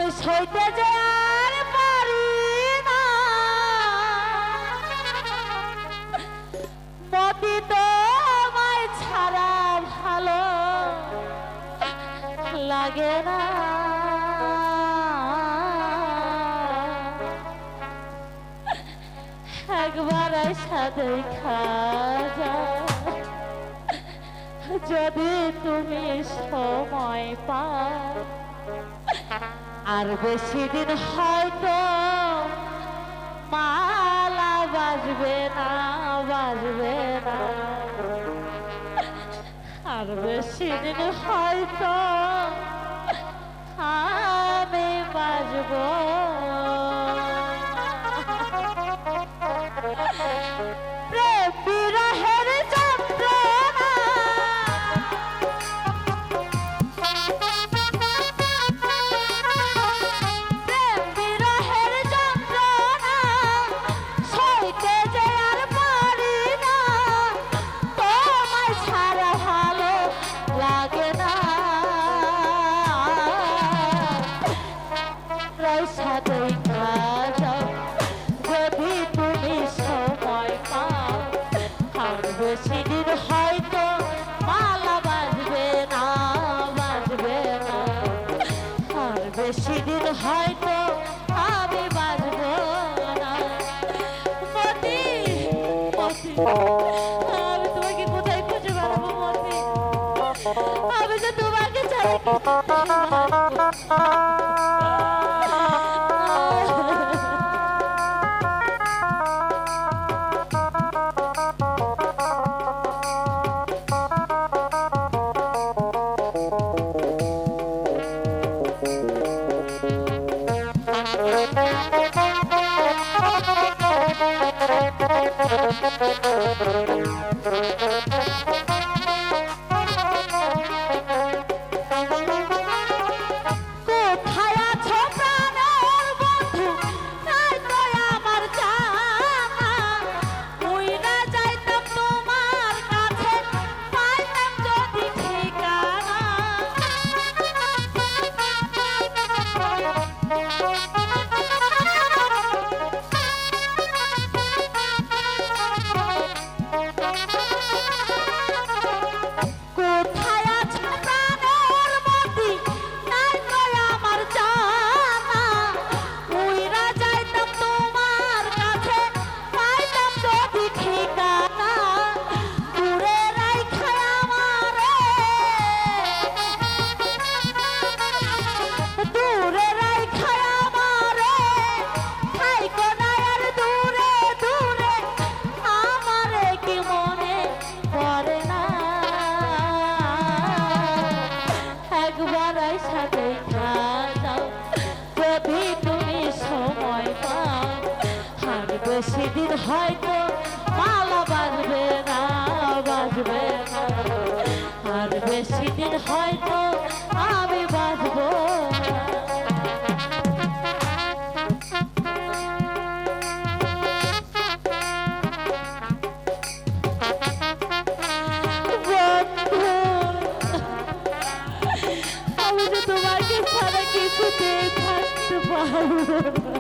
আমি সইতে যে আর পারি না, মতি তোমায় ছাড়া ভালো লাগে না। একবার সাথে খাজা যদি তুমি সময় পাও, আর বেশি দিন হয়তো মালা বাজবে না, বাজবে না। আর বেশি দিন হয়তো আমি বাজবো। প্রেম বিরহের যন্ত্রণা, প্রেম বিরহের যন্ত্রণা সইতে যে আর পারি না, তোমায় ছাড়া ভালো লাগে না। রইসা দেখা যাও যদি তুমি সময় পাও, আর বেশি দিন হয়তো মালা বাজবে না, বাজবে না। আর বেশি দিন হয়তো আমি বাজবো না। মতি, মতি, আমি তোমাকে কোথায় খুঁজে বেড়াবো মতি? আমি যে তোমাকে ছাড়া কোথায় আছো প্রাণের বন্ধু? নাই তো আমার জানা, উইরা যাইতাম তোমার কাছে, পাইতাম যদি ঠিকানা। কোথায় আছো প্রাণের মতি? নাই তো আমার জানা, উইরা যাইতাম তোমার কাছে, পাইতাম যদি ঠিকানা। দূরে রাইখা আমারে, দূরে রাইখা আমারে, থাইকো না আর দূরে দূরে, আমারে কি মনে পড়ে না। একবার আইসা দেখা যাও যদি তুমি সময় পাও, আর বেশি দিন হয়তো মালা বাজবে না, বাজবে না। আর বেশি দিন হয়তো আমি বাজবো না। বন্ধু, আমি যে তোমাকে ছাড়া কিছুতেই থাকতে পারবো না।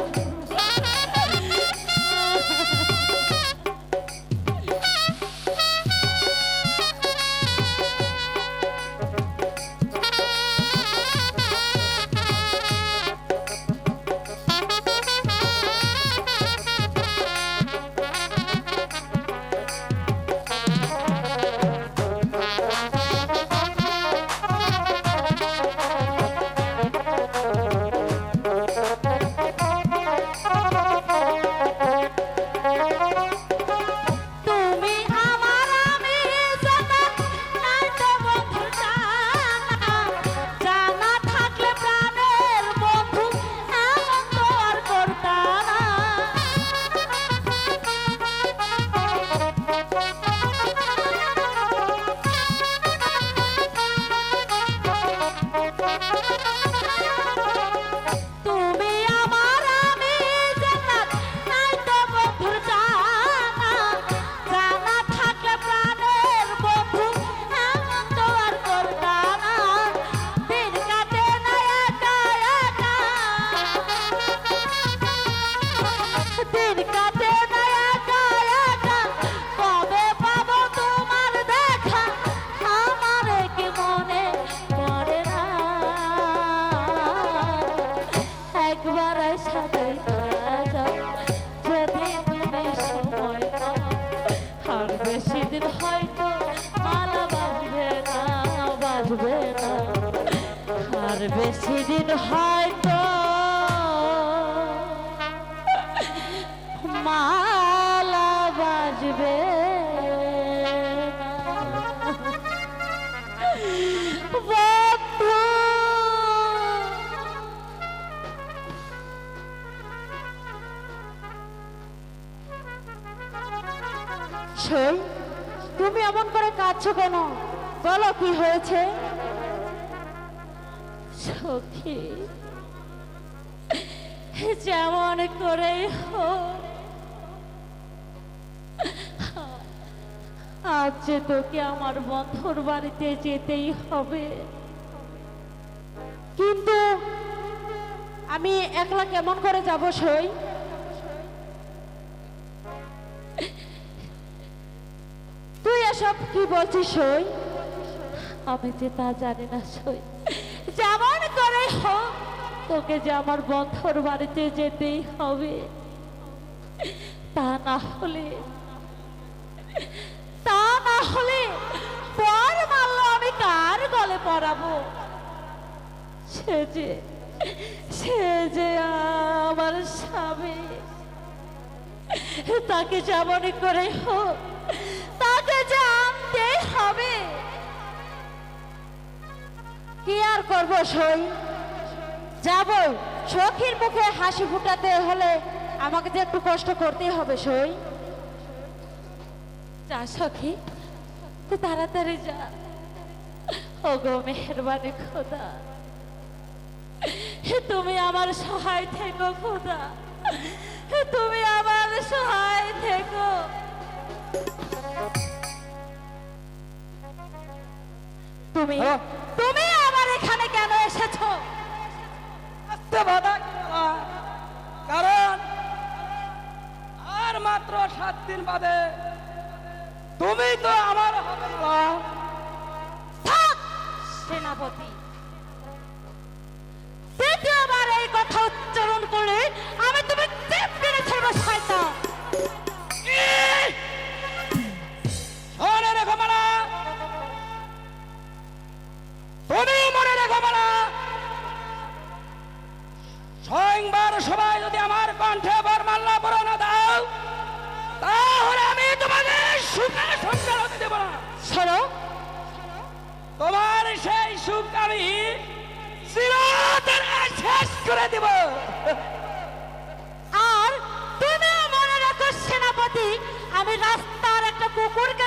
আর বেশি দিন হয়তো মালা বাজবে বন্ধু। সেই তুমি এমন করে কাঁদছো কেন? বলো কি হয়েছে? সখী, যেমন করে হোক আজ যে তোকে আমার বন্ধুর বাড়িতে যেতেই হবে। কিন্তু আমি একলা কেমন করে যাব? সই তুই এসব কি বলছিস? সই আমি যে তা জানি না। সই যেমন করে হোক তোকে যে আমার বন্ধুর বাড়িতে যেতেই হবে। তা না হলে পর মারল আমি কার গলে পড়াবো? সে যে আমার স্বামী। তাকে যেমন করে হোক তাকে জানতে হবে। কি আর করবো? সই যাব। সখীর মুখে হাসি ফুটাতে হলে আমাকে যে একটু কষ্ট করতেই হবে। সই যা সখী, তুই তাড়াতাড়ি যা। ওগো মেহেরবানি খোদা, তুমি আমার সহায় থেকো। খোদা, তুমি আমার সহায় থেকো। তুমি তুমি আমার এখানে কেন এসেছো? কারণ আর মাত্র 7 দিন বাদে তুমি তো আমার হবে না। থাক সেনাপতি, দ্বিতীয়বার এই কথা উচ্চারণ করে আমি তুমি চেপে ছেড়ে শয়তান। মনে রেখো মালা, তুমি মনে রেখো মালা, স্বয়ংবার সবাই যদি আমার কণ্ঠে বরমাল্লা পরে না দাও তাহলে আমি তোমাকে সুখে সংসার হতে দেব না। শোনো, তোমার সেই সুখ আমি চিরতরে শেষ করে দেব। আর তুমি মনে রাখো সেনাপতি, আমি রাস্তার একটা কুকুরকে